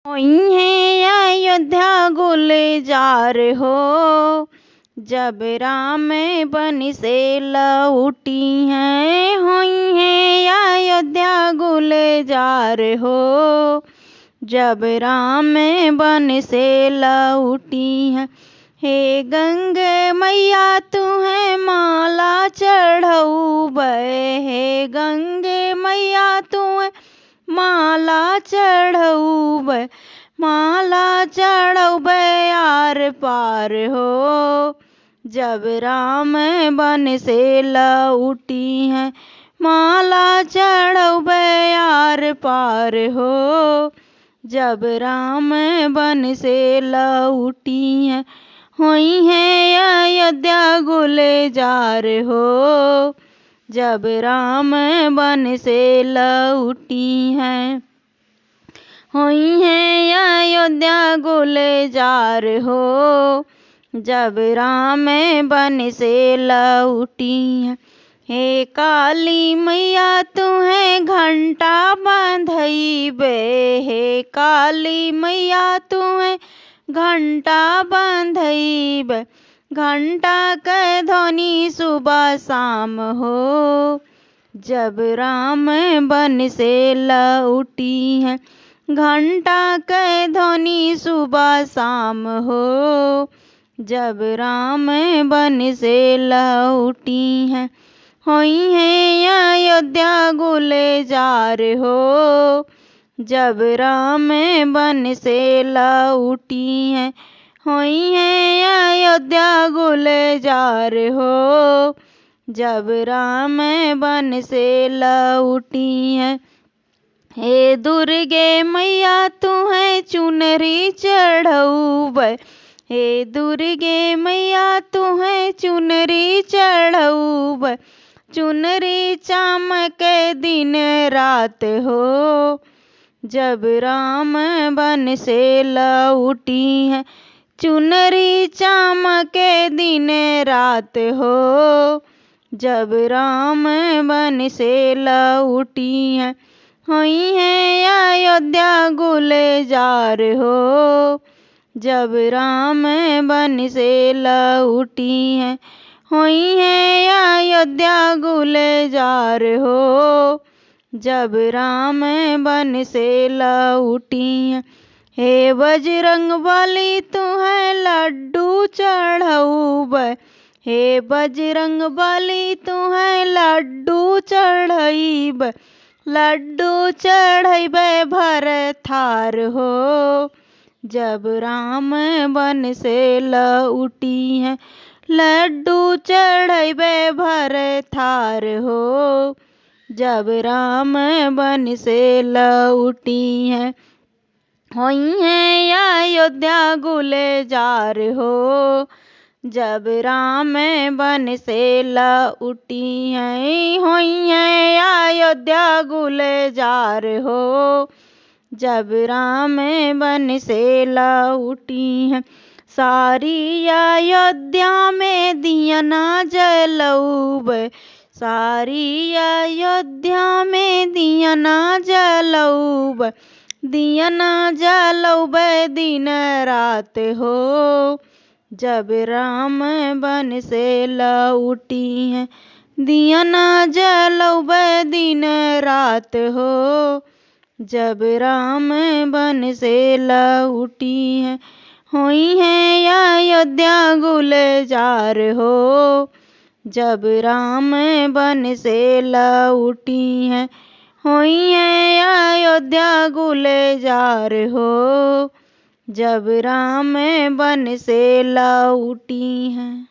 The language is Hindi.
होई है अयोध्या गुलजार हो, जब राम बन से लौटी हैं। होई है अयोध्या गुलजार हो, जब राम बन से लौटी हैं। हे गंगे मैया तुम्हें माला चढ़ौबे, हे गंगे मैया तुम्हें माला चढ़ौबे, माला चढ़ौबे आर पार हो, जब राम बन से लौटी हैं। माला चढ़ौबे आर पार हो, जब राम बन से लौटी हैं। होई है अयोध्या गुलजार हो, जब राम बन से लौटी हैं। होई है अयोध्या गुलजार हो, जब राम बन से लौटी हैं। हे काली मैया तुम्हें घंटा बंधइबे, हे काली मैया तुम्हें घंटा बंधइबे, घंटा के ध्वनि सुबह शाम हो, जब राम बन से लौटी हैं। घंटा के ध्वनि सुबह शाम हो, जब राम बन से लौटी हैं। होई है अयोध्या गुलजार हो, जब राम बन से लौटी हैं। होई है अयोध्या गुलजार हो, जब राम बन से लौटी हैं। हे दुर्गे मैया तुम्हें चुनरी चढ़ौबे, हे दुर्गे मैया तुम्हें चुनरी चढ़ौबे, चुनरी चमके दिन रात हो, जब राम बन से लौटी हैं। चुनरी चमके दिन रात हो, जब राम बन से लौटी हैं। होई है अयोध्या गुलजार हो, जब राम बन से लौटी हैं। होई है अयोध्या गुलजार हो, जब राम बन से लौटी हैं। हे बजरंगबली तुम्हें लड्डू चढ़ौबे, हे बजरंगबली तुम्हें लड्डू चढ़इबे, लड्डू चढ़इबे भर थार हो, जब राम बन से लौटी हैं। लड्डू चढ़इबे भर थार हो, जब राम बन से लौटी हैं। होई है अयोध्या गुलजार हो, जब राम बन से लौटी हैं। होई है अयोध्या गुलजार हो, जब राम बन से लौटी हैं। सारी अयोध्या में दिया ना जलौबे, सारी अयोध्या में दिया ना जलौबे, दिया ना जलौबे दिन रात हो, जब राम बन से लौटी हैं। दिया ना जलौबे दिन रात हो, जब राम बन से लौटी हैं। होई है अयोध्या गुलजार हो, जब राम बन से लौटी हैं। होई है अयोध्या गुलजार हो, जब राम बन से लौटी हैं।